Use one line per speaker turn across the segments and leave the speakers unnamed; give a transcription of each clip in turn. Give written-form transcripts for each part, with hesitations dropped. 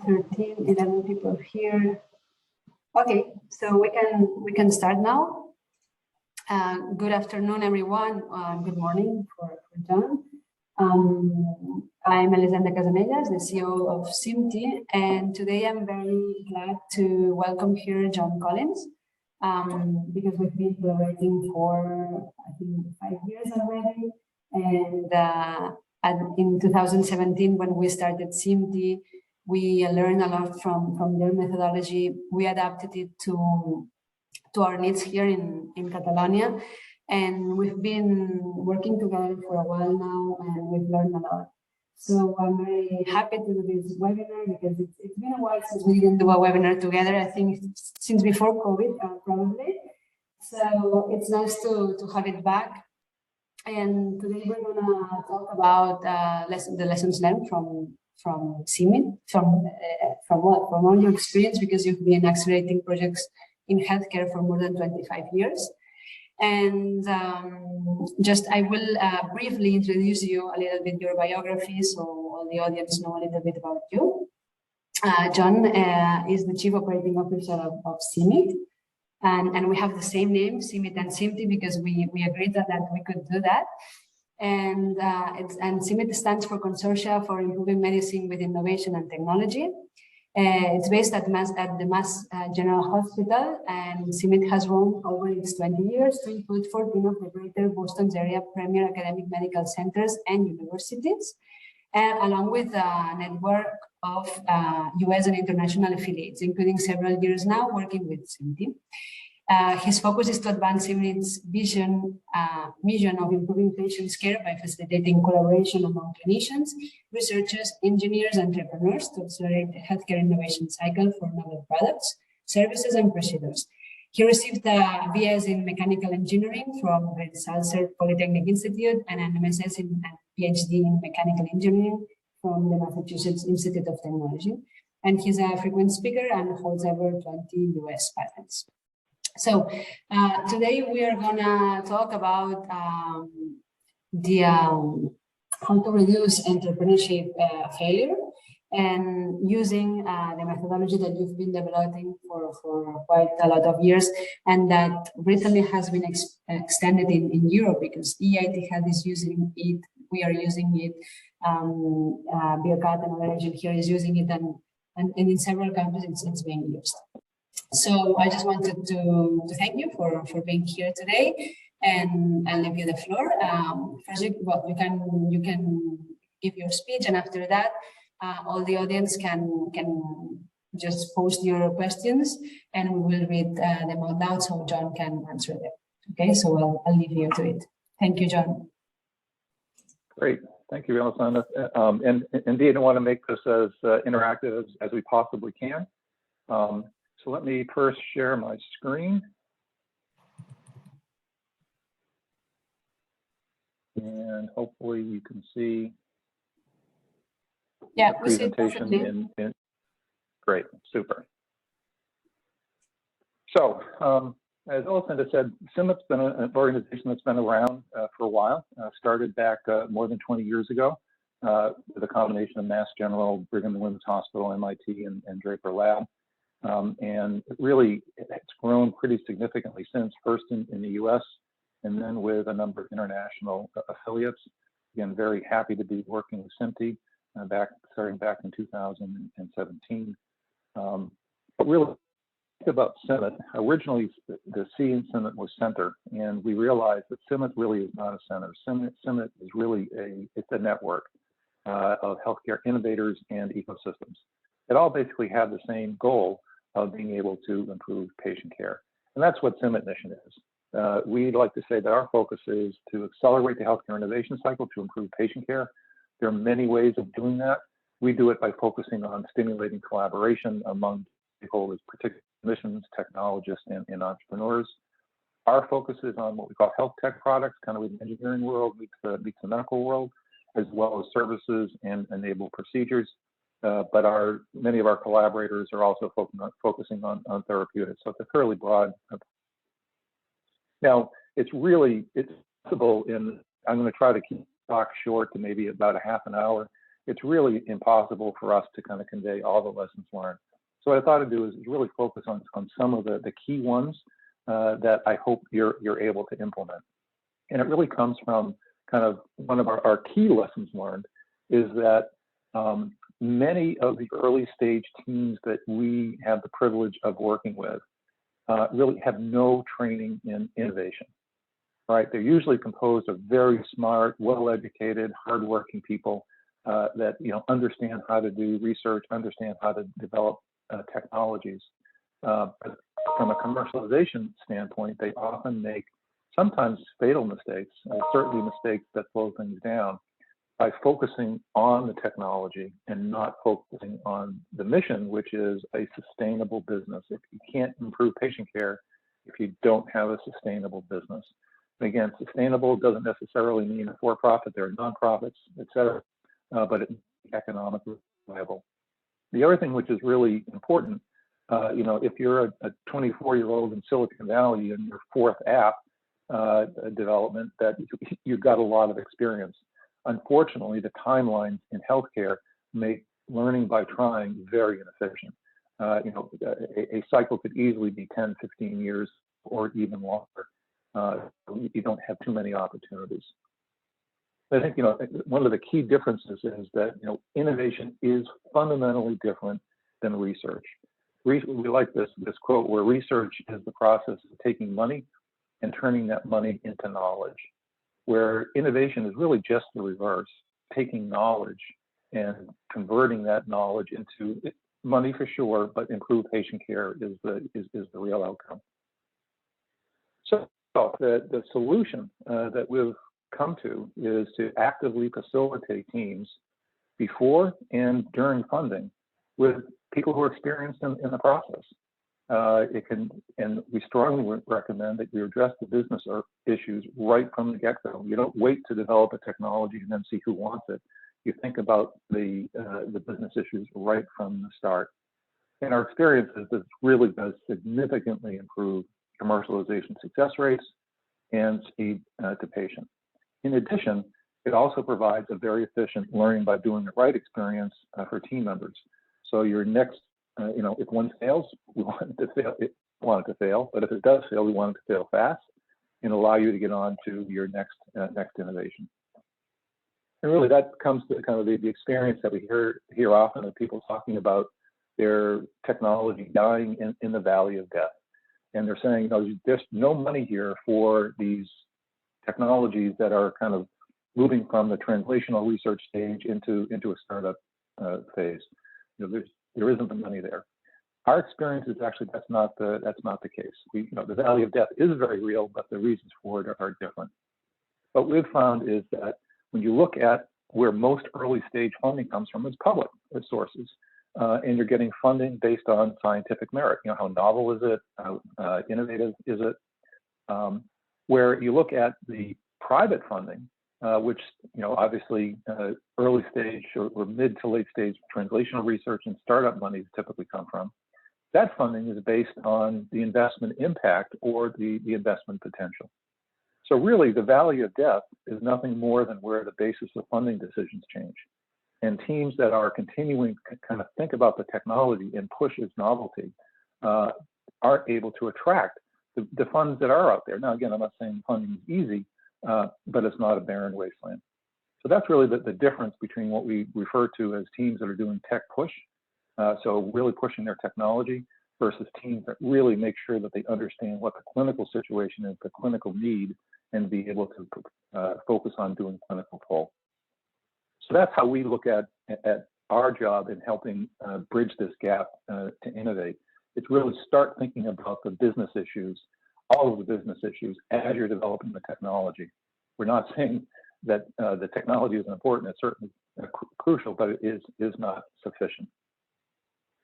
13, 11 people here. Okay, so we can start now. Good afternoon, everyone. Good morning for John. I'm Elisenda Casanellas, the CEO of CIMTI, and today I'm very glad to welcome here John Collins, because we've been collaborating for, I think, 5 years already. And in 2017, when we started CIMTI, we learned a lot from their methodology. We adapted it to our needs here in Catalonia. And we've been working together for a while now, and we've learned a lot. So I'm very happy to do this webinar because it's been a while since we didn't do a webinar together. I think since before COVID, probably. So it's nice to have it back. And today we're gonna talk about the lessons learned from CIMIT, from all your experience, because you've been accelerating projects in healthcare for more than 25 years. And I will briefly introduce you a little bit your biography, so all the audience know a little bit about you. John is the Chief Operating Officer of CIMIT, and we have the same name, CIMIT and CIMTI, because we agreed that we could do that. And CIMIT stands for Consortia for Improving Medicine with Innovation and Technology. It's based at the Mass General Hospital, and CIMIT has grown over its 20 years to include 14 of the Greater Boston's area premier academic medical centers and universities, along with a network of US and international affiliates, including several years now working with CIMTI. His focus is to advance CIMIT's mission of improving patients' care by facilitating collaboration among clinicians, researchers, engineers, and entrepreneurs to accelerate the healthcare innovation cycle for novel products, services, and procedures. He received a BS in Mechanical Engineering from the Salzer Polytechnic Institute and an MSS and PhD in Mechanical Engineering from the Massachusetts Institute of Technology. And he's a frequent speaker and holds over 20 US patents. So today we are gonna talk about how to reduce entrepreneurship failure, and using the methodology that you've been developing for quite a lot of years, and that recently has been extended in Europe, because EIT is using it, we are using it, Mercat, another agent here, is using it, and in several countries it's being used. So I just wanted to thank you for being here today, and I'll leave you the floor. First, you can give your speech, and after that, all the audience can just post your questions, and we will read them out loud so John can answer them. Okay, so I'll leave you to it. Thank you, John.
Great. Thank you, Elisenda. And indeed, I want to make this as interactive as we possibly can. So let me first share my screen. And hopefully you can see the presentation in great, super. So as Elisenda said, CIMIT's been an organization that's been around for a while, started back more than 20 years ago with a combination of Mass General, Brigham and Women's Hospital, MIT, and Draper Lab. And really, it's grown pretty significantly since, first in the US, and then with a number of international affiliates. Again, very happy to be working with CIMTI starting back in 2017. But really, about CIMIT, originally the C in CIMIT was center, and we realized that CIMIT really is not a center. CIMIT is really it's a network of healthcare innovators and ecosystems. It all basically have the same goal of being able to improve patient care. And that's what CIMIT mission is. We'd like to say that our focus is to accelerate the healthcare innovation cycle to improve patient care. There are many ways of doing that. We do it by focusing on stimulating collaboration among stakeholders, particularly clinicians, technologists, and entrepreneurs. Our focus is on what we call health tech products, kind of with the engineering world meets the medical world, as well as services and enable procedures. But many of our collaborators are also focusing on therapeutics. So it's a fairly broad. Now, it's possible I'm going to try to keep the talk short to maybe about a half an hour. it's really impossible for us to kind of convey all the lessons learned. So what I thought to do is really focus on some of the key ones that I hope you're able to implement. And it really comes from kind of one of our key lessons learned is that many of the early stage teams that we have the privilege of working with really have no training in innovation, right? They're usually composed of very smart, well-educated, hardworking people that understand how to do research, understand how to develop technologies. But from a commercialization standpoint, they often make sometimes fatal mistakes, certainly mistakes that slow things down, by focusing on the technology and not focusing on the mission, which is a sustainable business. If you can't improve patient care if you don't have a sustainable business. And again, sustainable doesn't necessarily mean a for-profit. There are nonprofits, et cetera, but it's economically viable. The other thing which is really important, if you're a 24-year-old in Silicon Valley in your fourth app development, that you've got a lot of experience. Unfortunately, the timelines in healthcare make learning by trying very inefficient. A cycle could easily be 10, 15 years or even longer. You don't have too many opportunities. I think, one of the key differences is that, innovation is fundamentally different than research. We like this quote where research is the process of taking money and turning that money into knowledge, where innovation is really just the reverse, taking knowledge and converting that knowledge into money for sure, but improved patient care is the real outcome. So the solution that we've come to is to actively facilitate teams before and during funding with people who are experienced in the process. And we strongly recommend that you address the business issues right from the get-go. You don't wait to develop a technology and then see who wants it. You think about the business issues right from the start. And our experience is this really does significantly improve commercialization success rates and speed to patient. In addition, it also provides a very efficient learning by doing the right experience for team members. So your next, if one fails, we want it to fail, but if it does fail, we want it to fail fast and allow you to get on to your next innovation. And really that comes to kind of the experience that we hear often of people talking about their technology dying in the valley of death. And they're saying, there's no money here for these technologies that are kind of moving from the translational research stage into a startup phase. There isn't the money there. Our experience is actually that's not the case. The valley of death is very real, but the reasons for it are different. What we've found is that when you look at where most early stage funding comes from, it's public sources, and you're getting funding based on scientific merit. How novel is it? How innovative is it? Where you look at the private funding, which obviously early stage or mid to late stage translational research and startup monies typically come from. That funding is based on the investment impact or the investment potential. So really, the valley of death is nothing more than where the basis of funding decisions change. And teams that are continuing to kind of think about the technology and push its novelty are able to attract the funds that are out there. Now, again, I'm not saying funding is easy, but it's not a barren wasteland. So that's really the difference between what we refer to as teams that are doing tech push, so really pushing their technology, versus teams that really make sure that they understand what the clinical situation is, the clinical need, and be able to focus on doing clinical pull. So that's how we look at our job in helping bridge this gap to innovate. It's really start thinking about the business issues, all of the business issues, as you're developing the technology. We're not saying that the technology isn't important. It's certainly crucial, but it is not sufficient.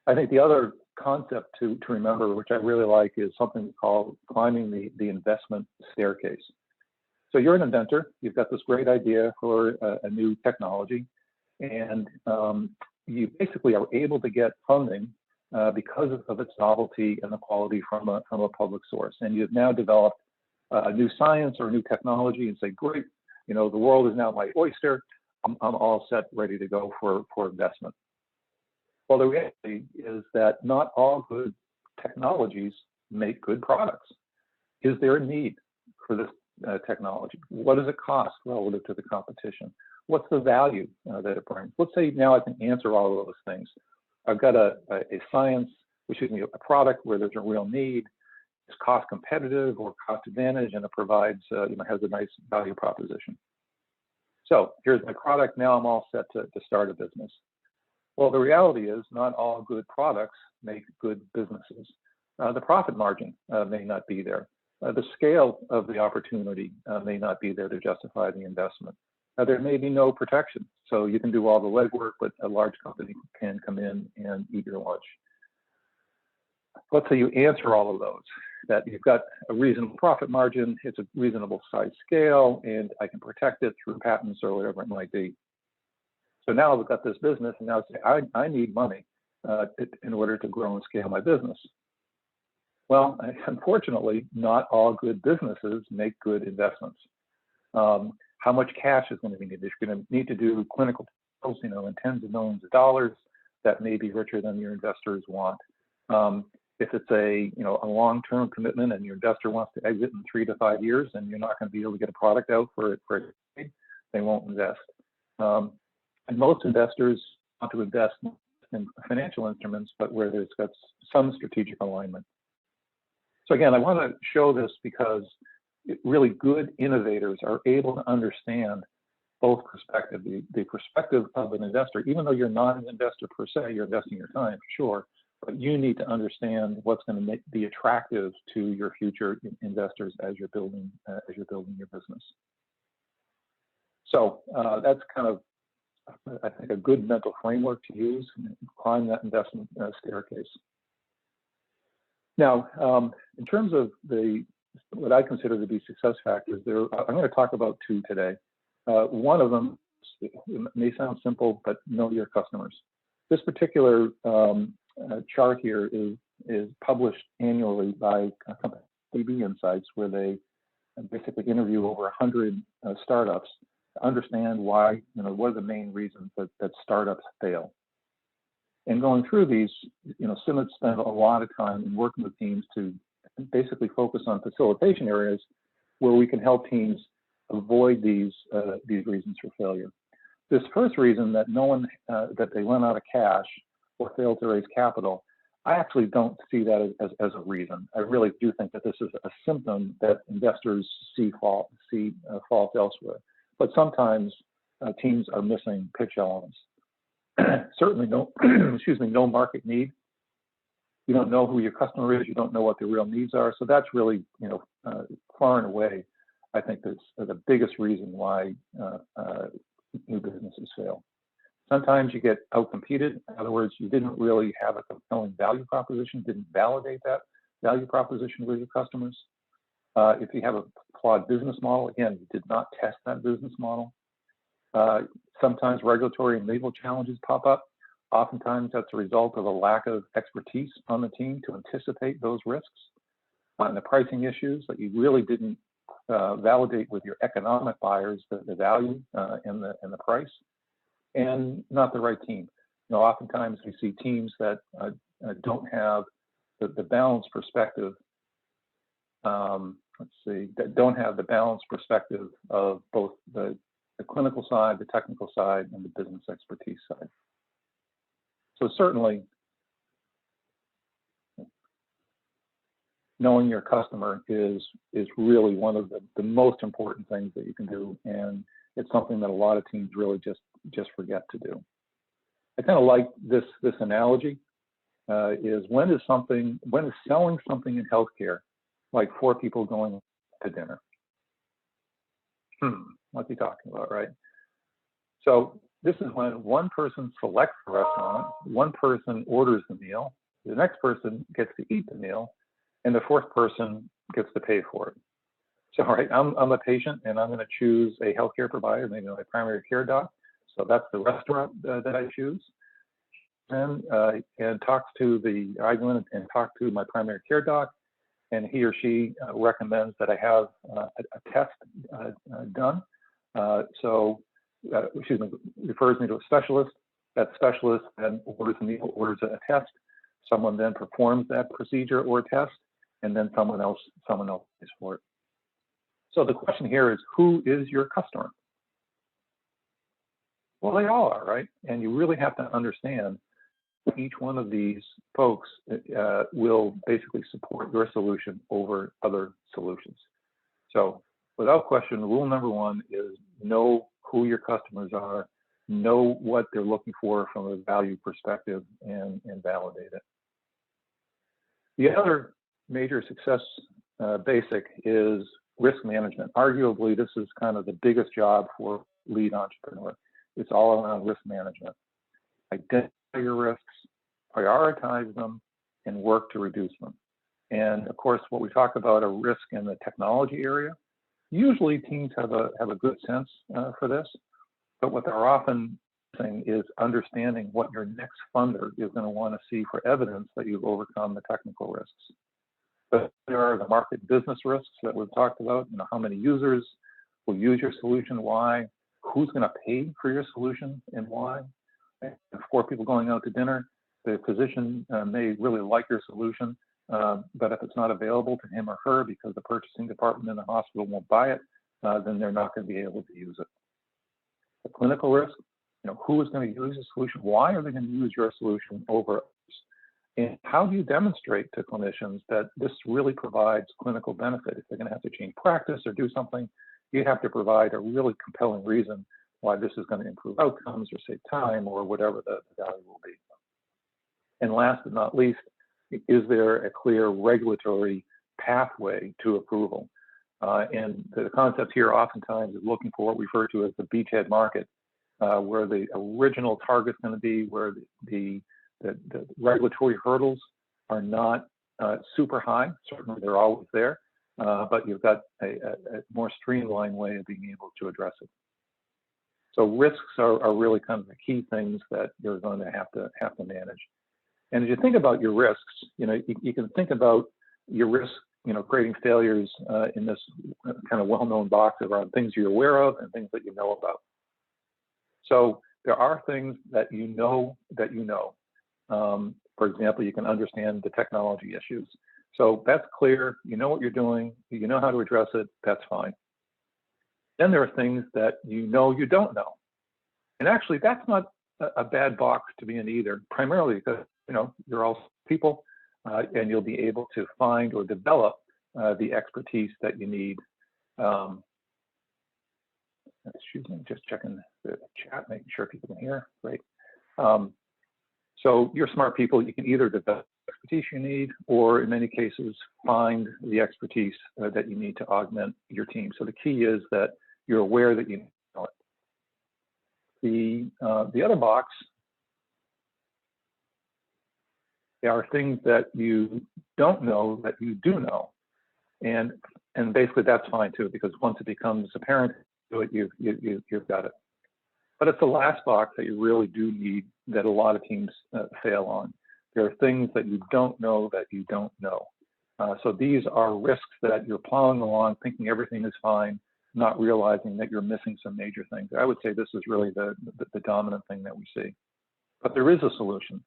I think the other concept to remember, which I really like, is something called climbing the investment staircase. So you're an inventor. You've got this great idea for a new technology, and you basically are able to get funding because of its novelty and the quality from a public source. And you've now developed a new science or a new technology and say, great, the world is now my oyster. I'm all set, ready to go for investment. Well, the reality is that not all good technologies make good products. Is there a need for this technology? What does it cost relative to the competition? What's the value that it brings? Let's say now I can answer all of those things. I've got a product where there's a real need, it's cost competitive or cost advantage, and it provides, has a nice value proposition. So here's my product. Now I'm all set to start a business. Well, the reality is not all good products make good businesses. The profit margin may not be there. The scale of the opportunity may not be there to justify the investment. There may be no protection. So you can do all the legwork, but a large company can come in and eat your lunch. Let's say you answer all of those, that you've got a reasonable profit margin, it's a reasonable size scale, and I can protect it through patents or whatever it might be. So now I've got this business, and now I need money in order to grow and scale my business. Well, unfortunately, not all good businesses make good investments. How much cash is going to be needed? You're going to need to do clinical trials, in tens of millions of dollars that may be richer than your investors want. If it's a long-term commitment and your investor wants to exit in 3 to 5 years and you're not going to be able to get a product out for a decade, they won't invest. And most investors want to invest in financial instruments, but where there's got some strategic alignment. So again, I want to show this because really good innovators are able to understand both perspectives. The perspective of an investor, even though you're not an investor per se, you're investing your time, sure, but you need to understand what's going to be attractive to your future investors as you're building your business. So that's kind of, I think, a good mental framework to use and climb that investment staircase. Now, in terms of what I consider to be success factors, I'm going to talk about 2 today. One of them, it may sound simple, but know your customers. This particular chart here is published annually by a company, AB Insights, where they basically interview over 100 startups to understand why, what are the main reasons that startups fail. And going through these, CIMIT spent a lot of time in working with teams to basically focus on facilitation areas where we can help teams avoid these reasons for failure. This first reason that that they run out of cash or fail to raise capital, I actually don't see that as a reason. I really do think that this is a symptom that investors see fault elsewhere. But sometimes teams are missing pitch elements. Certainly no market need. You don't know who your customer is. You don't know what their real needs are. So that's really, far and away, I think that's the biggest reason why new businesses fail. Sometimes you get outcompeted. In other words, you didn't really have a compelling value proposition, didn't validate that value proposition with your customers. If you have a flawed business model, again, you did not test that business model. Sometimes regulatory and legal challenges pop up. Oftentimes that's a result of a lack of expertise on the team to anticipate those risks. And the pricing issues that you really didn't validate with your economic buyers, the value and the price, and not the right team. Oftentimes we see teams that don't have the balanced perspective. That don't have the balanced perspective of both the clinical side, the technical side, and the business expertise side. So certainly, knowing your customer is really one of the most important things that you can do, and it's something that a lot of teams really just forget to do. I kind of like this analogy. Is when is selling something in healthcare like 4 people going to dinner? What's he talking about, right? So this is when one person selects the restaurant, one person orders the meal, the next person gets to eat the meal, and the 4th person gets to pay for it. So, all right, I'm a patient and I'm going to choose a healthcare provider, maybe my primary care doc. So that's the restaurant that I choose. And I go in and talk to my primary care doc, and he or she recommends that I have a test done. So refers me to a specialist. That specialist then orders a test. Someone then performs that procedure or test, and then someone else pays for it. So the question here is, who is your customer? Well, they all are, right? And you really have to understand each one of these folks will basically support your solution over other solutions. So without question, rule number one is know who your customers are, know what they're looking for from a value perspective, and validate it. The other major success basic is risk management. Arguably, this is kind of the biggest job for lead entrepreneur. It's all around risk management. Identify your risks, prioritize them, and work to reduce them. And of course, what we talk about a risk in the technology area, usually teams have a good sense for this, but what they're often saying is understanding what your next funder is going to want to see for evidence that you've overcome the technical risks. But there are the market business risks that we've talked about, how many users will use your solution, why, who's going to pay for your solution and why. And 4 people going out to dinner, the physician may really like your solution, but if it's not available to him or her because the purchasing department in the hospital won't buy it, then they're not going to be able to use it. The clinical risk, who is going to use the solution? Why are they going to use your solution over others? And how do you demonstrate to clinicians that this really provides clinical benefit? If they're going to have to change practice or do something, you have to provide a really compelling reason why this is going to improve outcomes or save time or whatever the value will be. And last but not least, is there a clear regulatory pathway to approval? And the concept here oftentimes is looking for what we refer to as the beachhead market, where the original target's going to be, where the regulatory hurdles are not super high. Certainly they're always there, but you've got a more streamlined way of being able to address it. So risks are really kind of the key things that you're going to have to manage. And as you think about your risks, you can think about your risk, creating failures in this kind of well-known box around things you're aware of and things that you know about. So there are things that you know. For example, you can understand the technology issues. So that's clear. You know what you're doing. You know how to address it. That's fine. Then there are things that you don't know. And actually, that's not a bad box to be in either, primarily because, you're all people and you'll be able to find or develop the expertise that you need. Excuse me, just checking the chat, making sure people can hear. Great. So you're smart people. You can either develop the expertise you need, or in many cases, find the expertise that you need to augment your team. So the key is that you're aware that you know it. The other box, there are things that you don't know that you do know, and basically that's fine too, because once it becomes apparent to it, you've got it. But it's the last box that you really do need that a lot of teams fail on. There are things that you don't know that you don't know. So these are risks that you're plowing along, thinking everything is fine, not realizing that you're missing some major things. I would say this is really the dominant thing that we see. But there is a solution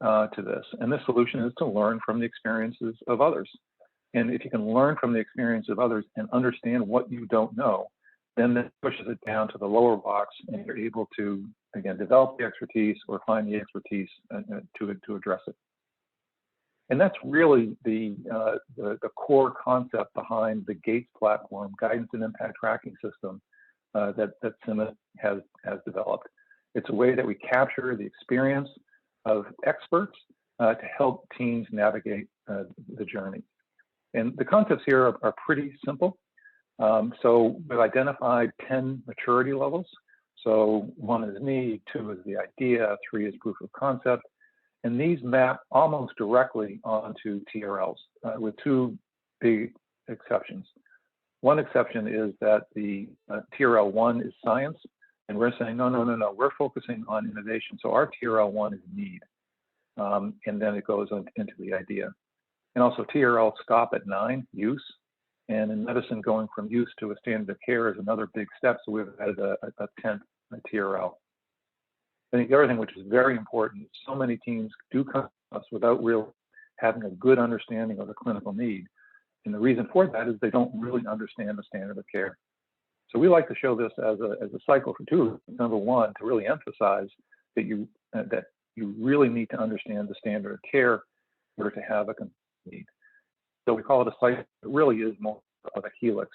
to this, and this solution is to learn from the experiences of others. And if you can learn from the experience of others and understand what you don't know, then that pushes it down to the lower box, and you're able to, again, develop the expertise or find the expertise to address it. And that's really the core concept behind the GAITS platform, Guidance and Impact Tracking System, that CIMIT has developed. It's a way that we capture the experience of experts to help teams navigate the journey. And the concepts here are pretty simple. So we've identified 10 maturity levels. So 1 is need, 2 is the idea, 3 is proof of concept. And these map almost directly onto TRLs with 2 big exceptions. One exception is that the TRL 1 is science, and we're saying, no, we're focusing on innovation. So our TRL 1 is need, and then it goes into the idea. And also TRL stop at 9, use. And in medicine, going from use to a standard of care is another big step. So we've added a 10th TRL. I think the other thing which is very important, so many teams do come to us without really having a good understanding of the clinical need. And the reason for that is they don't really understand the standard of care. So we like to show this as a cycle for two. Number one, to really emphasize that you really need to understand the standard of care in order to have a complete need. So we call it a cycle. It really is more of a helix,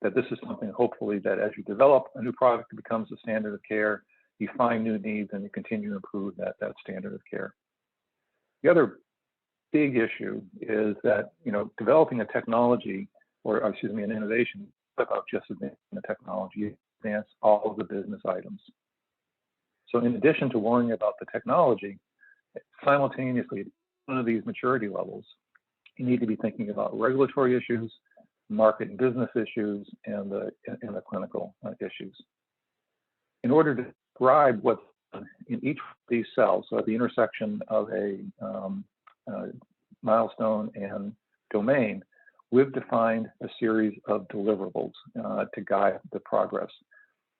that this is something hopefully that as you develop a new product, it becomes the standard of care, you find new needs and you continue to improve that standard of care. The other big issue is that, developing a technology, or excuse me, an innovation, about just advancing the technology, advance all of the business items. So in addition to worrying about the technology, simultaneously, one of these maturity levels, you need to be thinking about regulatory issues, market and business issues, and the clinical issues. In order to describe what's in each of these cells, so at the intersection of a milestone and domain, we've defined a series of deliverables to guide the progress.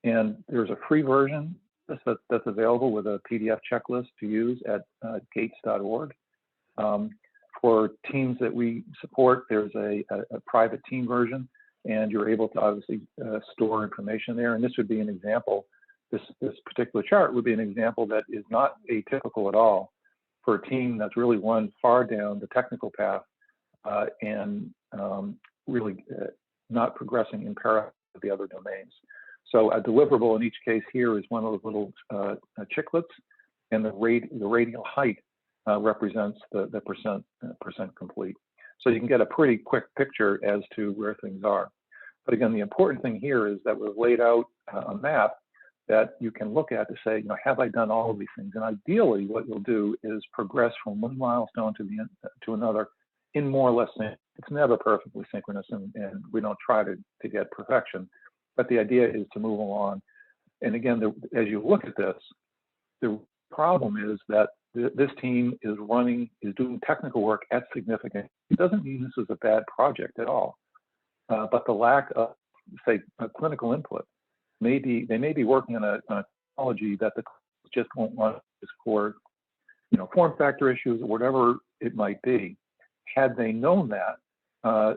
And there's a free version that's available with a PDF checklist to use at GAITS.org. For teams that we support, there's a private team version, and you're able to obviously store information there. And this would be an example. This particular chart would be an example that is not atypical at all for a team that's really run far down the technical path and really not progressing in parallel with the other domains. So a deliverable in each case here is one of those little chiclets, and the radial height represents the percent complete. So you can get a pretty quick picture as to where things are. But again, the important thing here is that we've laid out a map that you can look at to say, have I done all of these things? And ideally, what you'll do is progress from one milestone to another in more or less sync. It's never perfectly synchronous, and we don't try to get perfection. But the idea is to move along. And again, as you look at this, the problem is that this team is doing technical work at significant. It doesn't mean this is a bad project at all, but the lack of, say, clinical input they may be working on a technology that the just won't want for, form factor issues or whatever it might be. Had they known that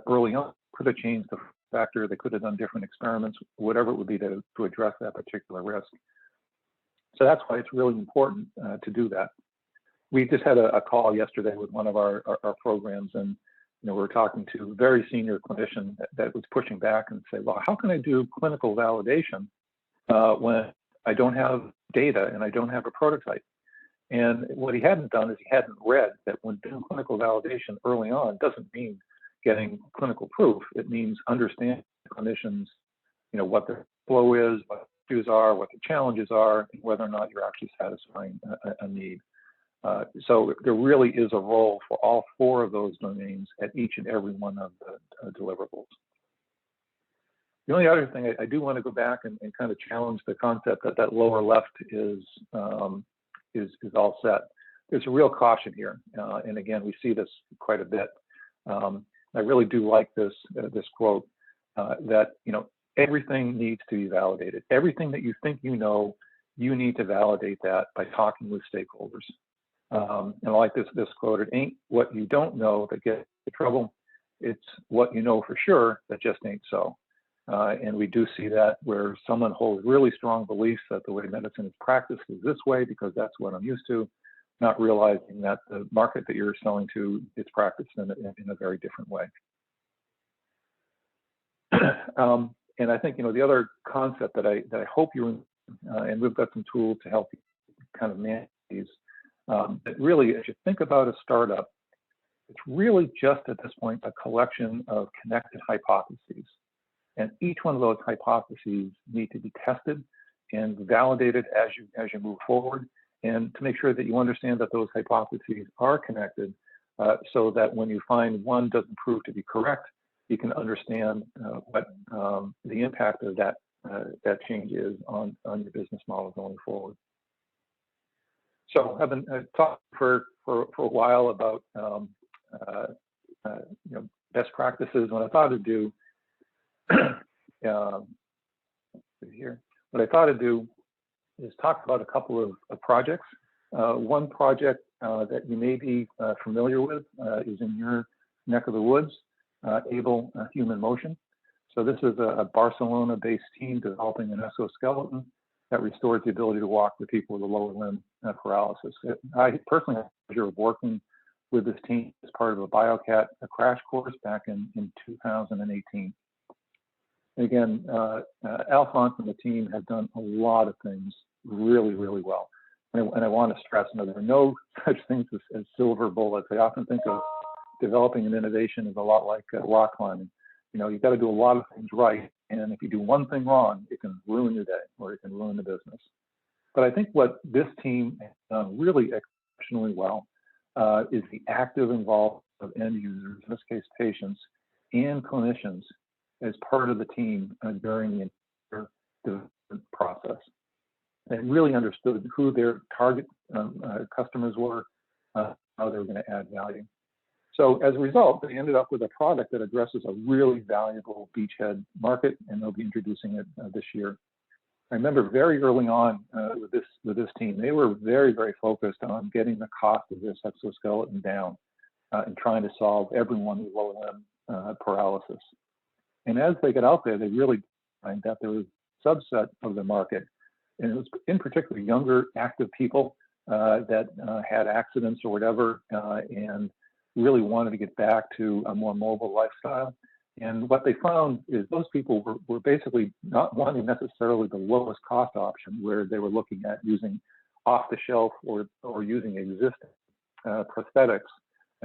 early on, could have changed the factor. They could have done different experiments, whatever it would be to address that particular risk. So that's why it's really important to do that. We just had a call yesterday with one of our programs, and we were talking to a very senior clinician that was pushing back and say, well, how can I do clinical validation when I don't have data and I don't have a prototype? And what he hadn't done is he hadn't read that when doing clinical validation early on doesn't mean getting clinical proof. It means understanding clinicians, what their flow is, what the issues are, what the challenges are, and whether or not you're actually satisfying a need. So there really is a role for all four of those domains at each and every one of the deliverables. The only other thing I do want to go back and kind of challenge the concept that lower left is all set. There's a real caution here, and again, we see this quite a bit. I really do like this quote that everything needs to be validated. Everything that you think you need to validate that by talking with stakeholders. And I like this quote: "It ain't what you don't know that gets you in trouble. It's what you know for sure that just ain't so." And we do see that where someone holds really strong beliefs that the way medicine is practiced is this way because that's what I'm used to, not realizing that the market that you're selling to is practiced in a very different way. And I think the other concept that I hope you and we've got some tools to help you kind of manage these. That really, as you think about a startup, it's really just at this point a collection of connected hypotheses. And each one of those hypotheses need to be tested and validated as you move forward, and to make sure that you understand that those hypotheses are connected, so that when you find one doesn't prove to be correct, you can understand what the impact of that change is on your business model going forward. So I've been talking for a while about best practices. What I thought I'd do here, what I thought I'd do is talk about a couple of projects. One project that you may be familiar with is in your neck of the woods, Able Human Motion. So this is a Barcelona-based team developing an exoskeleton that restores the ability to walk for people with a lower limb paralysis. I personally had the pleasure of working with this team as part of a BioCat crash course back in 2018. Again, Alphonse and the team have done a lot of things really, really well. And I want to stress, there are no such things as silver bullets. I often think of developing an innovation as a lot like rock climbing. You've got to do a lot of things right. And if you do one thing wrong, it can ruin your day or it can ruin the business. But I think what this team has done really exceptionally well is the active involvement of end users, in this case patients, and clinicians as part of the team during the entire development process. They really understood who their target customers were, how they were going to add value. So as a result, they ended up with a product that addresses a really valuable beachhead market, and they'll be introducing it this year. I remember very early on with this team, they were very, very focused on getting the cost of this exoskeleton down and trying to solve everyone with lower limb paralysis. And as they got out there, they really find that there was a subset of the market, and it was in particular younger, active people that had accidents or whatever, and really wanted to get back to a more mobile lifestyle. And what they found is those people were basically not wanting necessarily the lowest cost option, where they were looking at using off-the-shelf or using existing prosthetics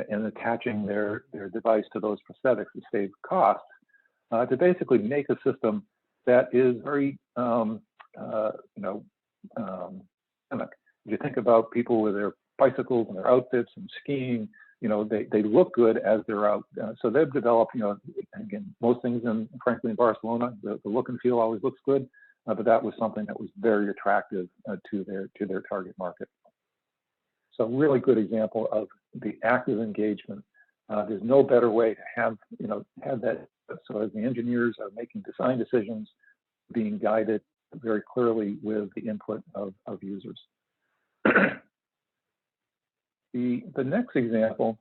and attaching their device to those prosthetics to save costs, to basically make a system that is very, if you think about people with their bicycles and their outfits and skiing, they look good as they're out. So they've developed, again, most things frankly in Barcelona, the look and feel always looks good, but that was something that was very attractive to their target market. So really good example of the active engagement. There's no better way to have that. So as the engineers are making design decisions, being guided very clearly with the input of users. The next example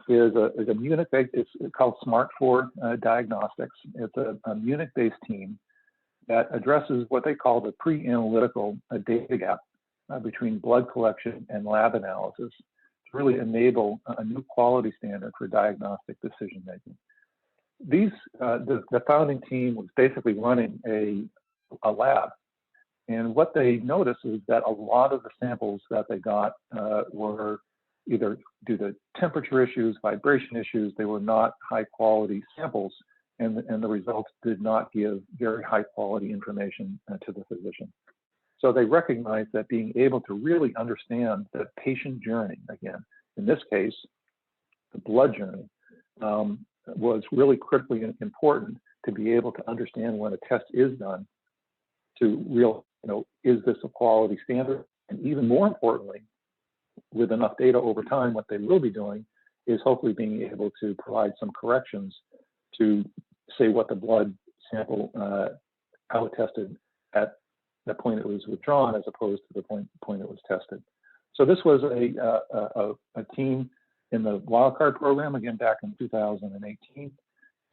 is a Munich-based, it's called Smart4 Diagnostics. It's a Munich-based team that addresses what they call the pre-analytical data gap between blood collection and lab analysis to really enable a new quality standard for diagnostic decision-making. The founding team was basically running a lab. And what they noticed is that a lot of the samples that they got were either due to temperature issues, vibration issues, they were not high quality samples, and the results did not give very high quality information to the physician. So they recognized that being able to really understand the patient journey, again, in this case, the blood journey, was really critically important to be able to understand when a test is done to is this a quality standard? And even more importantly, with enough data over time, what they will be doing is hopefully being able to provide some corrections to say what the blood sample, how it tested at the point it was withdrawn as opposed to the point it was tested. So this was a team in the wildcard program, again, back in 2018.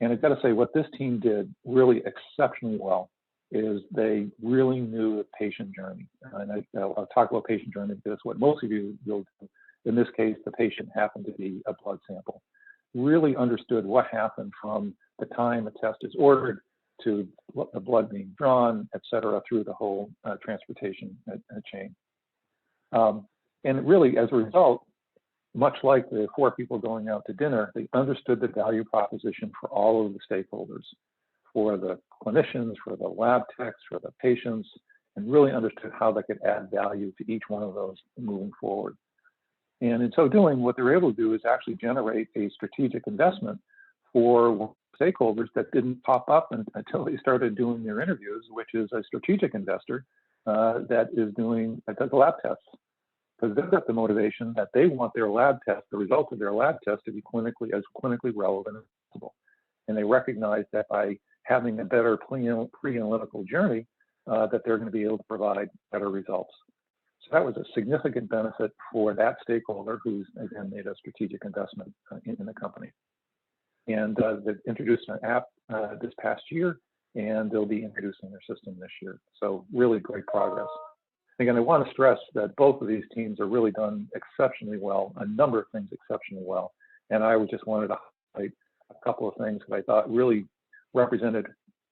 And I've got to say what this team did really exceptionally well is they really knew the patient journey. And I'll talk about patient journey because what most of you will do. In this case, the patient happened to be a blood sample. Really understood what happened from the time a test is ordered to the blood being drawn, et cetera, through the whole transportation chain. And really, as a result, much like the 4 people going out to dinner, they understood the value proposition for all of the stakeholders, for the clinicians, for the lab techs, for the patients, and really understood how they could add value to each one of those moving forward. And in so doing, what they're able to do is actually generate a strategic investment for stakeholders that didn't pop up until they started doing their interviews, which is a strategic investor that does the lab tests. Because they've got the motivation that they want their lab test, the results of their lab test, to be as clinically relevant as possible. And they recognize that by having a better pre-analytical journey, that they're going to be able to provide better results. So that was a significant benefit for that stakeholder who's, again, made a strategic investment in the company. And they've introduced an app this past year, and they'll be introducing their system this year. So really great progress. Again, I want to stress that both of these teams are really done exceptionally well, a number of things exceptionally well. And I just wanted to highlight a couple of things that I thought really represented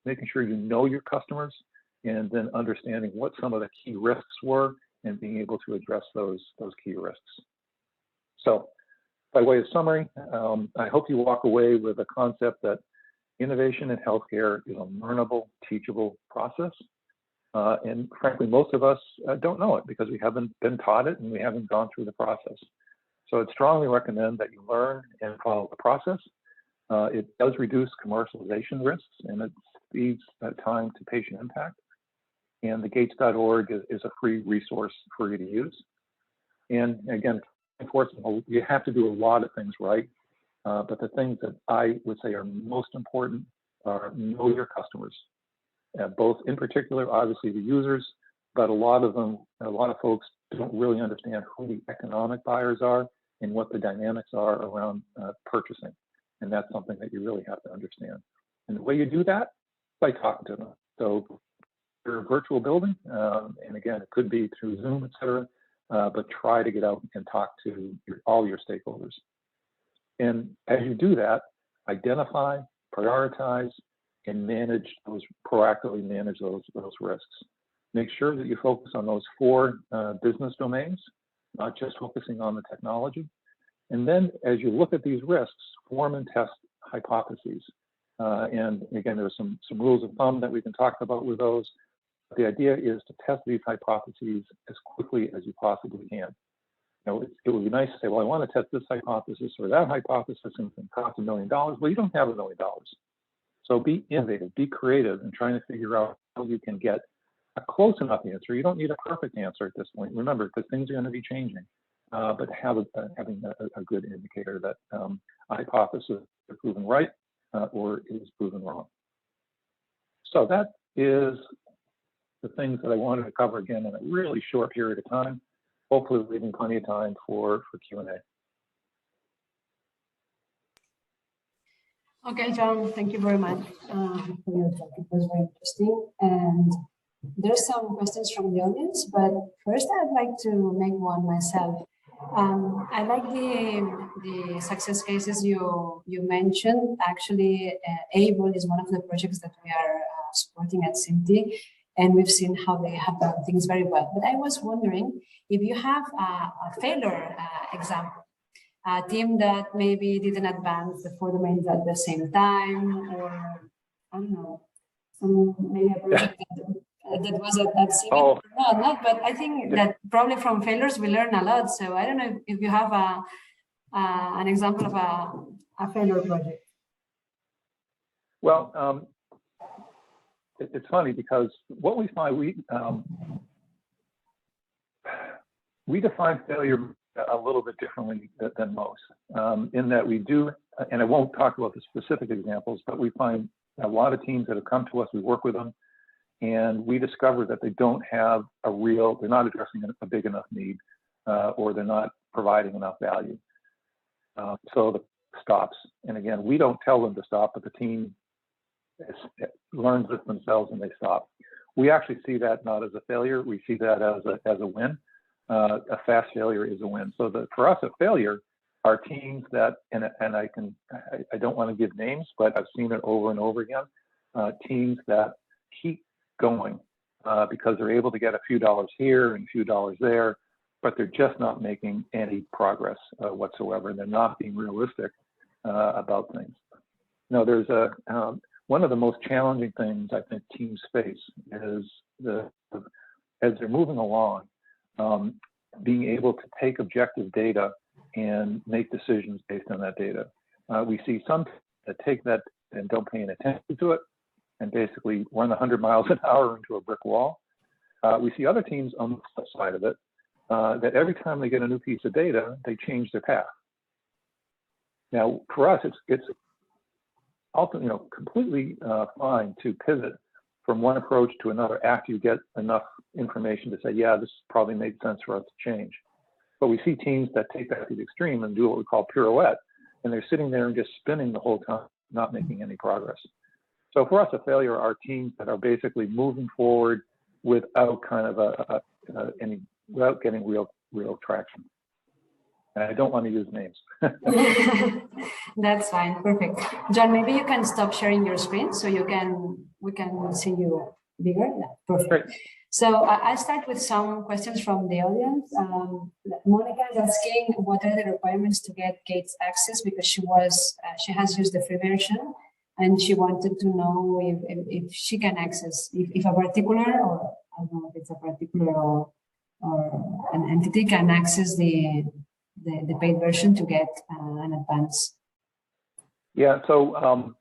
making sure you know your customers and then understanding what some of the key risks were and being able to address those key risks. So by way of summary, I hope you walk away with a concept that innovation in healthcare is a learnable, teachable process. And frankly, most of us don't know it because we haven't been taught it and we haven't gone through the process. So I'd strongly recommend that you learn and follow the process. It does reduce commercialization risks and it speeds time to patient impact. And the GAITS.org is a free resource for you to use. And again, unfortunately, you have to do a lot of things right. But the things that I would say are most important are know your customers. Both in particular, obviously the users, but a lot of folks don't really understand who the economic buyers are and what the dynamics are around purchasing. And that's something that you really have to understand. And the way you do that, by talking to them. So you're a virtual building, and again, it could be through Zoom, et cetera, but try to get out and talk to all your stakeholders. And as you do that, identify, prioritize, and proactively manage those risks. Make sure that you focus on those 4 business domains, not just focusing on the technology. And then as you look at these risks, form and test hypotheses. And again, there's some rules of thumb that we can talk about with those. But the idea is to test these hypotheses as quickly as you possibly can. It would be nice to say, well, I want to test this hypothesis or that hypothesis and it can cost $1 million. Well, you don't have $1 million. So be innovative, be creative in trying to figure out how you can get a close enough answer. You don't need a perfect answer at this point. Remember, because things are going to be changing. But having a good indicator that a hypothesis is proven right or is proven wrong. So that is the things that I wanted to cover again in a really short period of time. Hopefully leaving plenty of time for Q&A.
Okay, John, thank you very much for your talk. It was very interesting. And there's some questions from the audience, but first I'd like to make one myself. I like the success cases you mentioned. Actually, ABLE is one of the projects that we are supporting at CIMTI, and we've seen how they have done things very well. But I was wondering if you have a failure example, a team that maybe didn't advance the 4 domains at the same time, or I don't know, maybe a project that was at CIMIT.
Oh.
No, not, but I think that probably from failures we learn a lot. So I don't know if you have an example of a failure project.
Well, it's funny because what we find, we define failure a little bit differently than most, in that we do, and I won't talk about the specific examples, but we find a lot of teams that have come to us, we work with them, and we discover that they don't have they're not addressing a big enough need, or they're not providing enough value. So it stops. And again, we don't tell them to stop, but the team learns it themselves and they stop. We actually see that not as a failure. We see that as a win. A fast failure is a win. So for us, a failure are teams that, and I don't want to give names, but I've seen it over and over again, teams that keep going because they're able to get a few dollars here and a few dollars there, but they're just not making any progress whatsoever. And they're not being realistic about things. Now, there's one of the most challenging things I think teams face is as they're moving along, being able to take objective data and make decisions based on that data. We see some that take that and don't pay any attention to it and basically run 100 miles an hour into a brick wall. We see other teams on the flip side of it that every time they get a new piece of data, they change their path. Now, for us, it's completely fine to pivot from one approach to another after you get enough information to say, yeah, this probably made sense for us to change. But we see teams that take that to the extreme and do what we call pirouette, and they're sitting there and just spinning the whole time, not making any progress. So for us, a failure are teams that are basically moving forward without kind of without getting real traction. And I don't want to use names.
That's fine, perfect. John, maybe you can stop sharing your screen so we can see you bigger. Yeah, perfect.
Great.
So I'll start with some questions from the audience. Monica is asking what are the requirements to get GAITS access, because she has used the free version and she wanted to know if she can access, if a particular, or I don't know if it's a particular or an entity can access the paid version to get an advance.
Yeah, so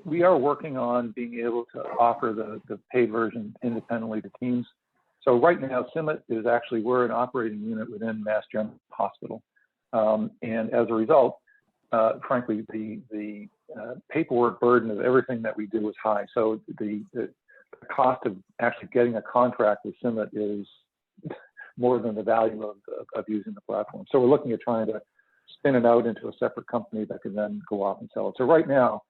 we are working on being able to offer the paid version independently to teams. So right now, CIMIT is actually, we're an operating unit within Mass General Hospital. And as a result, frankly, the paperwork burden of everything that we do is high. So the cost of actually getting a contract with CIMIT is more than the value of using the platform. So we're looking at trying to spin it out into a separate company that can then go off and sell it. So right now,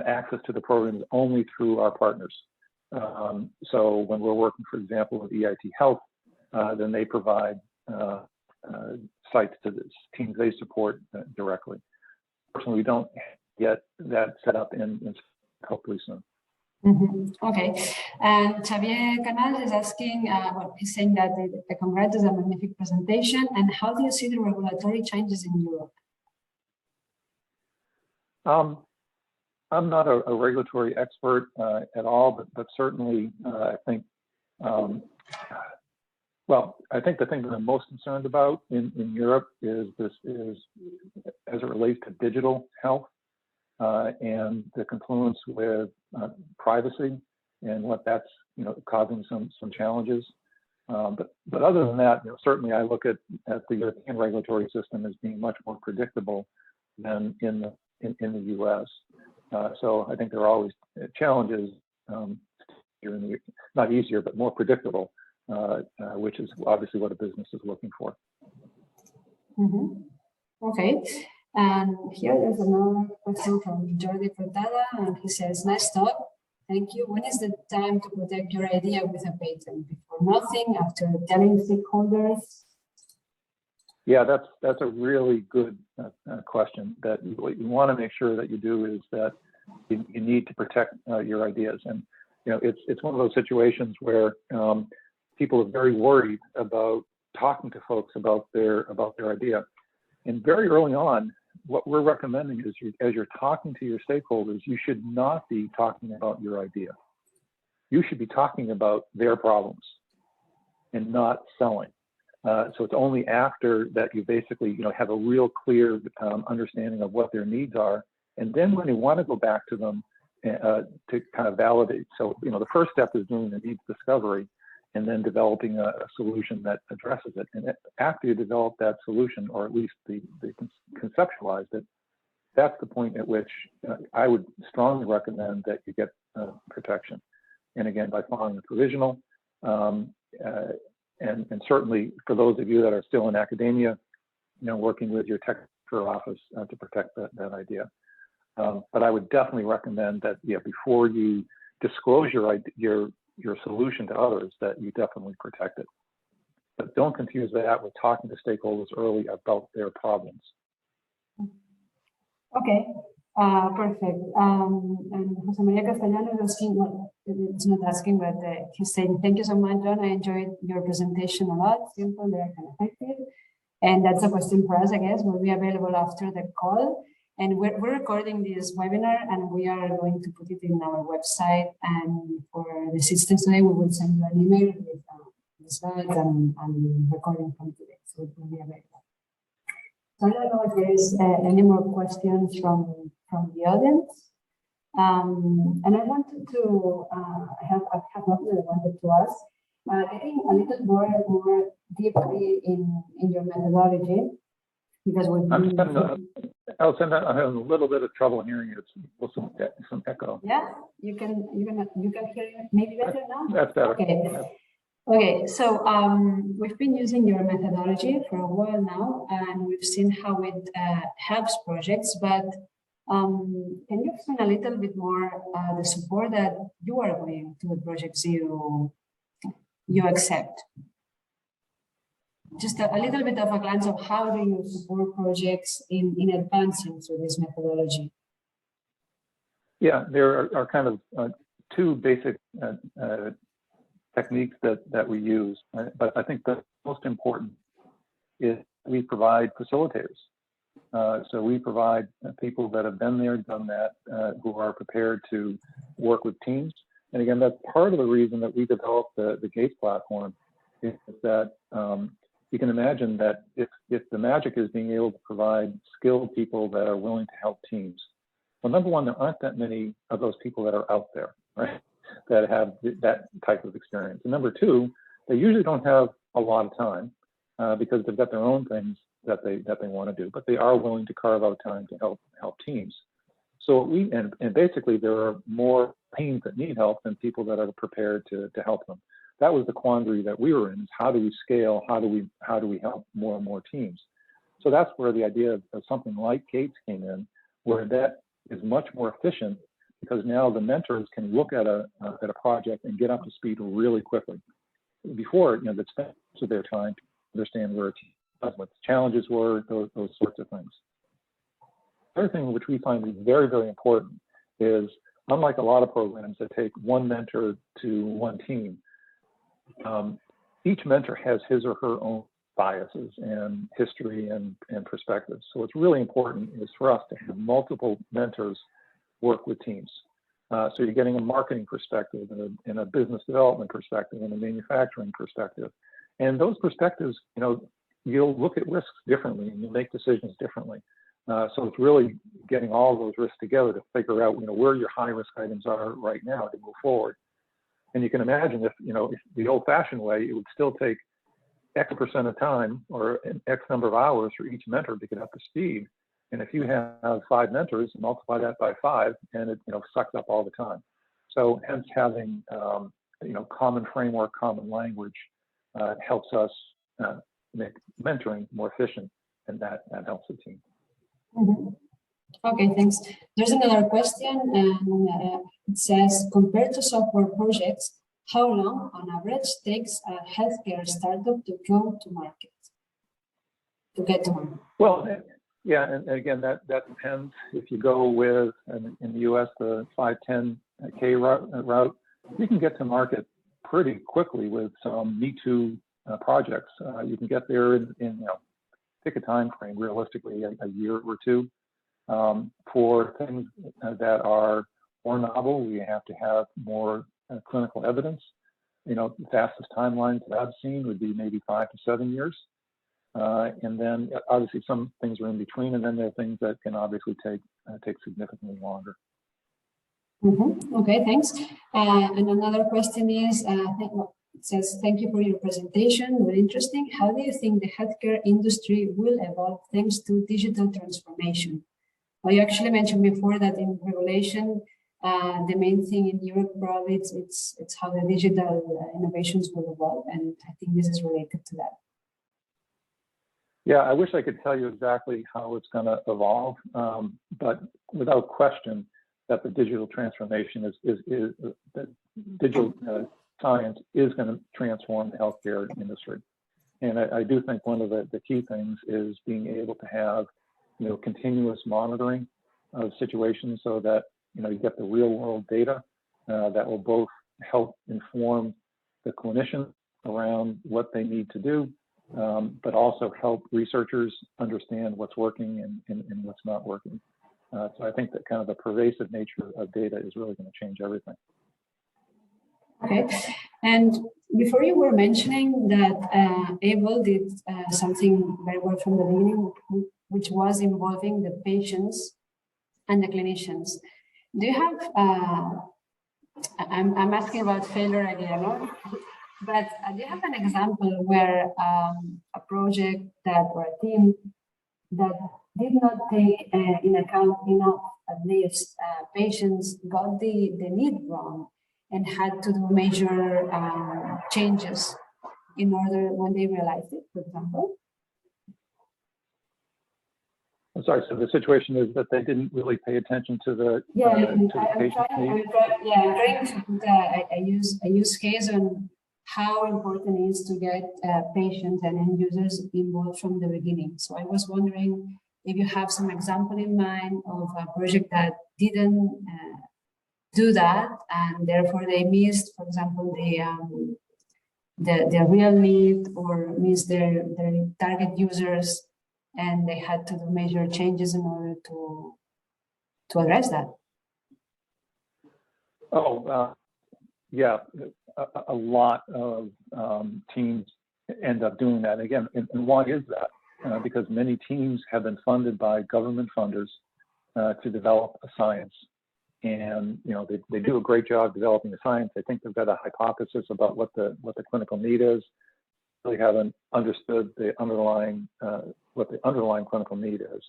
access to the program is only through our partners. So when we're working, for example, with EIT Health, then they provide sites to the teams they support directly. Personally, we don't get that set up in hopefully soon.
Mm-hmm. Okay, and Xavier Canals is asking, he's saying that the congrats is a magnificent presentation, and how do you see the regulatory changes in Europe?
I'm not a regulatory expert at all, but certainly I think, well, I think the thing that I'm most concerned about in Europe is as it relates to digital health and the confluence with privacy and what that's causing some challenges. But other than that, certainly I look at the European regulatory system as being much more predictable than in the U.S. So I think there are always challenges, not easier, but more predictable, which is obviously what a business is looking for.
Mm-hmm. Okay, and here there's another question from Jordi Portada, and he says, nice talk, thank you. When is the time to protect your idea with a patent? Before nothing, after telling stakeholders? Yeah,
that's a really good question. That what you want to make sure that you do is that you need to protect your ideas, and it's one of those situations where people are very worried about talking to folks about their idea, and very early on, what we're recommending is as you're talking to your stakeholders, you should not be talking about your idea. You should be talking about their problems and not selling. So it's only after that you basically have a real clear understanding of what their needs are, and then when you want to go back to them to kind of validate. So the first step is doing the needs discovery, and then developing a solution that addresses it. And after you develop that solution, or at least they conceptualized it, that's the point at which I would strongly recommend that you get protection. And again, by following the provisional, and certainly for those of you that are still in academia, working with your tech office to protect that idea. But I would definitely recommend that before you disclose your solution to others, that you definitely protect it. But don't confuse that with talking to stakeholders early about their problems.
Okay, perfect. And Jose Maria Castellano is asking, well, it's not asking, but he's saying, thank you so much, John. I enjoyed your presentation a lot. Simple, direct, and effective. And that's a question for us, I guess. Will be available after the call. And we're recording this webinar, and we are going to put it in our website. And for the systems today, we will send you an email with the slides and recording from today. So it will be available. So I don't know if there is any more questions from the audience. And I wanted to have a couple that I wanted to ask, getting a little more deeply in your methodology, because we've
Alison, I'm having a little bit of trouble hearing you. It's some echo.
Yeah, you can hear maybe better now.
That's better.
Okay. Okay, so we've been using your methodology for a while now, and we've seen how it helps projects, but can you explain a little bit more the support that you are giving to the projects you accept? Just a little bit of a glance of how do you support projects in advancing through this methodology?
Yeah, there are kind of two basic techniques that we use, but I think the most important is we provide facilitators. So we provide people that have been there, done that, who are prepared to work with teams. And again, that's part of the reason that we developed the GAITS platform, is that you can imagine that if the magic is being able to provide skilled people that are willing to help teams, well, number one, there aren't that many of those people that are out there, right, that have that type of experience. And number two, they usually don't have a lot of time because they've got their own things that they want to do, but they are willing to carve out time to help teams. So and basically there are more teams that need help than people that are prepared to help them. That was the quandary that we were in, is how do we scale, how do we help more and more teams? So that's where the idea of something like GAITS came in, where that is much more efficient, because now the mentors can look at a project and get up to speed really quickly. Before, they'd spend most of their time to understand where a team was, what the challenges were, those sorts of things. The other thing which we find is very, very important is, unlike a lot of programs that take one mentor to one team, each mentor has his or her own biases and history and perspectives. So what's really important is for us to have multiple mentors work with teams. So you're getting a marketing perspective and a business development perspective and a manufacturing perspective. And those perspectives, you'll look at risks differently and you'll make decisions differently. So it's really getting all of those risks together to figure out, where your high risk items are right now to move forward. And you can imagine if the old-fashioned way, it would still take X% of time or an X number of hours for each mentor to get up to speed. And if you have 5 mentors, multiply that by 5, and it sucks up all the time. So hence having common framework, common language helps us make mentoring more efficient, and that helps the team.
Mm-hmm. Okay, thanks. There's another question, and it says, compared to software projects, how long on average takes a healthcare startup to go to market, to get to market? Well,
yeah, and again, that depends. If you go with, in the US, the 510K route, you can get to market pretty quickly with some Me Too projects. You can get there in pick a time frame, realistically, a year or two. For things that are more novel, we have to have more clinical evidence. The fastest timelines that I've seen would be maybe 5 to 7 years. And then obviously some things are in between, and then there are things that can obviously take significantly longer.
Mm-hmm. Okay, thanks. And another question is, it says, thank you for your presentation, very interesting. How do you think the healthcare industry will evolve thanks to digital transformation? Well, you actually mentioned before that in regulation, the main thing in Europe probably it's how the digital innovations will evolve, and I think this is related to that.
Yeah, I wish I could tell you exactly how it's going to evolve, but without question, that the digital transformation that digital science is going to transform the healthcare industry. And I do think one of the key things is being able to have continuous monitoring of situations, so that you get the real world data that will both help inform the clinician around what they need to do, but also help researchers understand what's working and what's not working. So I think that kind of the pervasive nature of data is really going to change everything.
Okay, and before you were mentioning that Abel did something very well from the beginning, which was involving the patients and the clinicians. Do you have, I'm asking about failure again, no? But do you have an example where a project or a team that did not take in account enough, at least patients got the need wrong and had to do major changes in order when they realized it, for example.
I'm sorry, so the situation is that they didn't really pay attention to the,
I'm
patient's needs?
trying to put a use case on how important it is to get patients and end users involved from the beginning. So I was wondering if you have some example in mind of a project that didn't do that, and therefore they missed, for example, the real need, or missed their target users, and they had to do major changes in order to address that.
Yeah, a lot of teams end up doing that. Again, and why is that? Because many teams have been funded by government funders to develop a science. And they do a great job developing the science. They think they've got a hypothesis about what the clinical need is. Really haven't understood the underlying what the underlying clinical need is.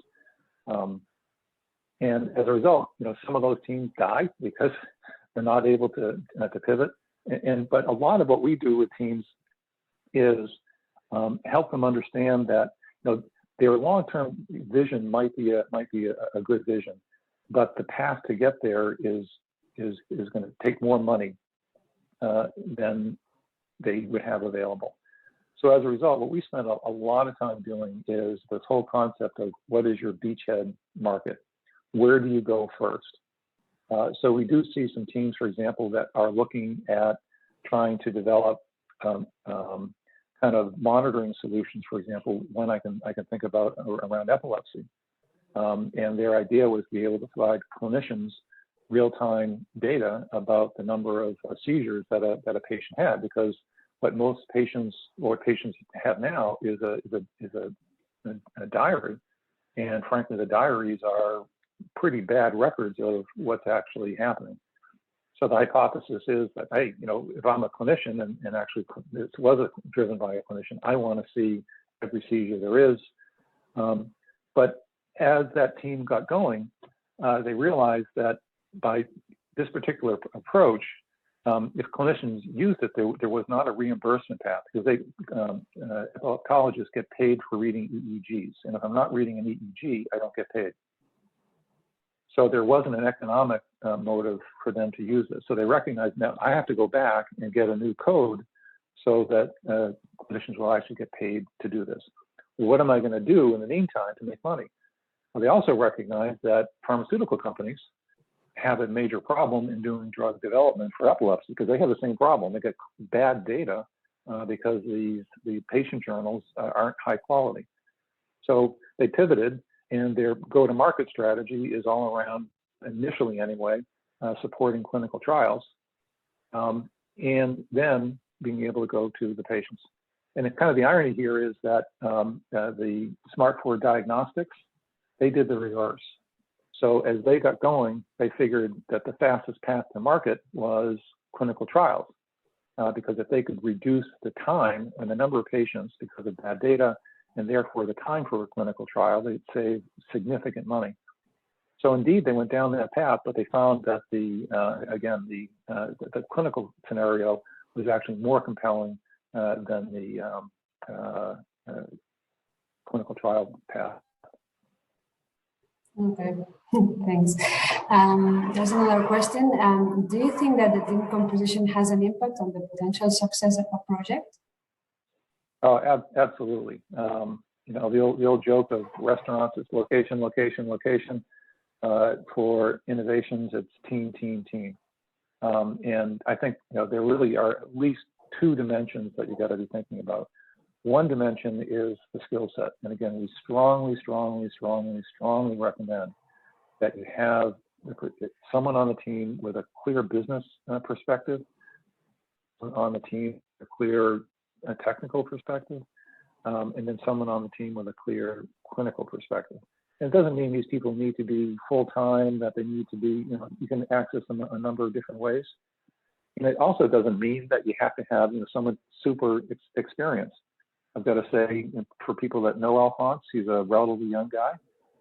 And as a result, some of those teams die because they're not able to pivot. But a lot of what we do with teams is help them understand that their long-term vision might be a good vision, but the path to get there is going to take more money than they would have available. So as a result, what we spend a lot of time doing is this whole concept of what is your beachhead market? Where do you go first? So we do see some teams, for example, that are looking at trying to develop kind of monitoring solutions. For example, one I can think about around epilepsy, and their idea was to be able to provide clinicians real-time data about the number of seizures that a patient had, because what most patients have now is a diary, and frankly, the diaries are pretty bad records of what's actually happening. So the hypothesis is that, hey, if I'm a clinician, and actually this was driven by a clinician, I want to see every seizure there is. But as that team got going, they realized that by this particular approach, if clinicians used it, there was not a reimbursement path, because epileptologists get paid for reading EEGs. And if I'm not reading an EEG, I don't get paid. So there wasn't an economic motive for them to use this. So they recognized, now I have to go back and get a new code so that clinicians will actually get paid to do this. Well, what am I going to do in the meantime to make money? Well, they also recognize that pharmaceutical companies have a major problem in doing drug development for epilepsy, because they have the same problem. They get bad data because the patient journals aren't high quality. So they pivoted, and their go-to-market strategy is all around, initially anyway, supporting clinical trials, and then being able to go to the patients. And kind of the irony here is that the Smart 4 Diagnostics, they did the reverse. So as they got going, they figured that the fastest path to market was clinical trials, because if they could reduce the time and the number of patients because of bad data, and therefore the time for a clinical trial, they'd save significant money. So indeed, they went down that path, but they found that the clinical scenario was actually more compelling than the clinical trial path.
Okay, thanks. There's another question. Do you think that the team composition has an impact on the potential success of a project?
Oh, absolutely. The old joke of restaurants is location, location, location. For innovations, it's team, team, team. And I think there really are at least two dimensions that you got to be thinking about. One dimension is the skill set. And again, we strongly, strongly, strongly, strongly recommend that you have someone on the team with a clear business perspective, on the team, a clear technical perspective, and then someone on the team with a clear clinical perspective. And it doesn't mean these people need to be full-time, that they need to be, you can access them a number of different ways. And it also doesn't mean that you have to have someone super experienced. I've got to say, for people that know Alphonse, he's a relatively young guy.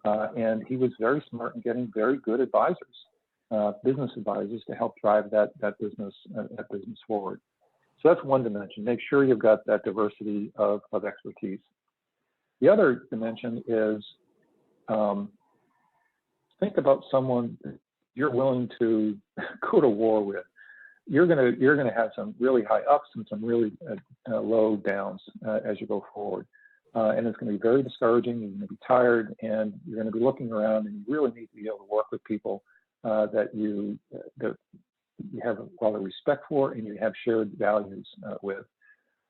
And he was very smart in getting very good advisors, business advisors, to help drive that business forward. So that's one dimension. Make sure you've got that diversity of expertise. The other dimension is think about someone you're willing to go to war with. You're gonna have some really high ups and some really low downs as you go forward, and it's going to be very discouraging. You're going to be tired, and you're going to be looking around, and you really need to be able to work with people that you have a lot of respect for, and you have shared values with,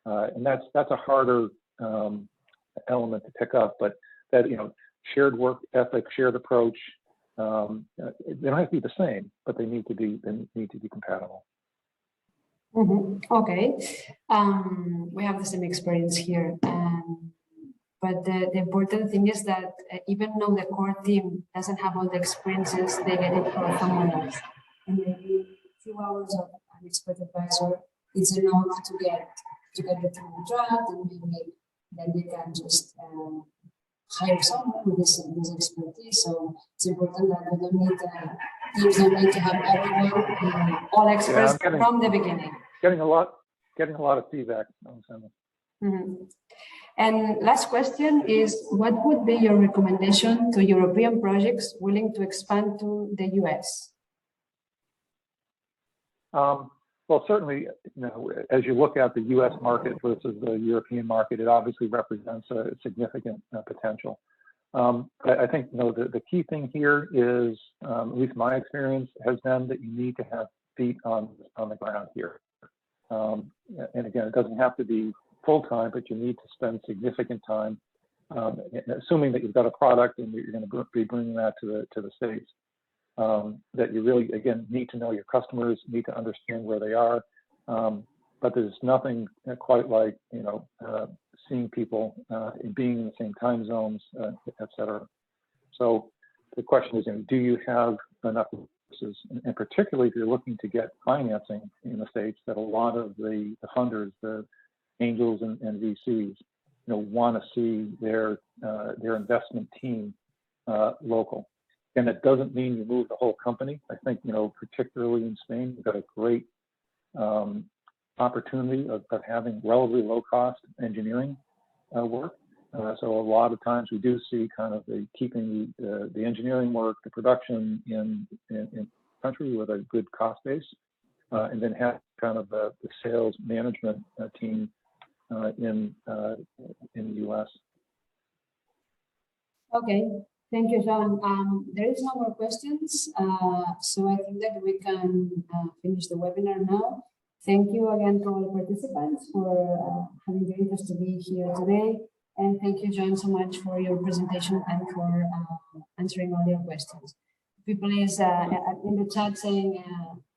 and that's a harder element to pick up, but that shared work ethic, shared approach. They don't have to be the same, but they need to be compatible.
Okay, we have the same experience here, but the important thing is that even though the core team doesn't have all the experiences, they get it from someone else. And maybe a few hours of an expert advisor is enough to get the team on track, and maybe then they can just hire someone with this expertise. So it's important that we don't need teams don't need to have everyone all experts from the beginning.
Getting a lot of feedback.
And last question is, what would be your recommendation to European projects willing to expand to the US?
Well, certainly, as you look at the US market versus the European market, it obviously represents a significant potential. I think the key thing here is, at least my experience has been, that you need to have feet on the ground here. And again, it doesn't have to be full-time, but you need to spend significant time, assuming that you've got a product and you're going to be bringing that to the States. That you really, again, need to know your customers, need to understand where they are. But there's nothing quite like, seeing people, being in the same time zones, et cetera. So the question is, do you have enough resources? And particularly if you're looking to get financing in the States, that a lot of the funders, the angels and VCs, want to see their investment team local. And it doesn't mean you move the whole company. I think, particularly in Spain, we've got a great opportunity of having relatively low-cost engineering work. So a lot of times we do see kind of keeping the engineering work, the production in country with a good cost base, and then have kind of the sales management team in the U.S.
Okay. Thank you, John. There is no more questions, so I think that we can finish the webinar now. Thank you again to all participants for having the interest to be here today. And thank you, John, so much for your presentation and for answering all your questions. People is in the chat saying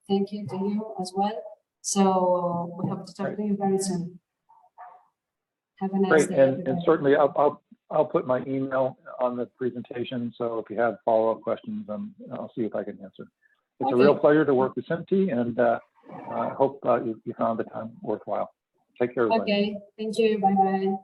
thank you to you as well. So we hope to talk to you very soon. Have a nice day.
And certainly I'll put my email on the presentation, so if you have follow-up questions, I'll see if I can answer. It's a real pleasure to work with CIMTI, and I hope you found the time worthwhile. Take care, everybody.
Okay, thank you. Bye-bye.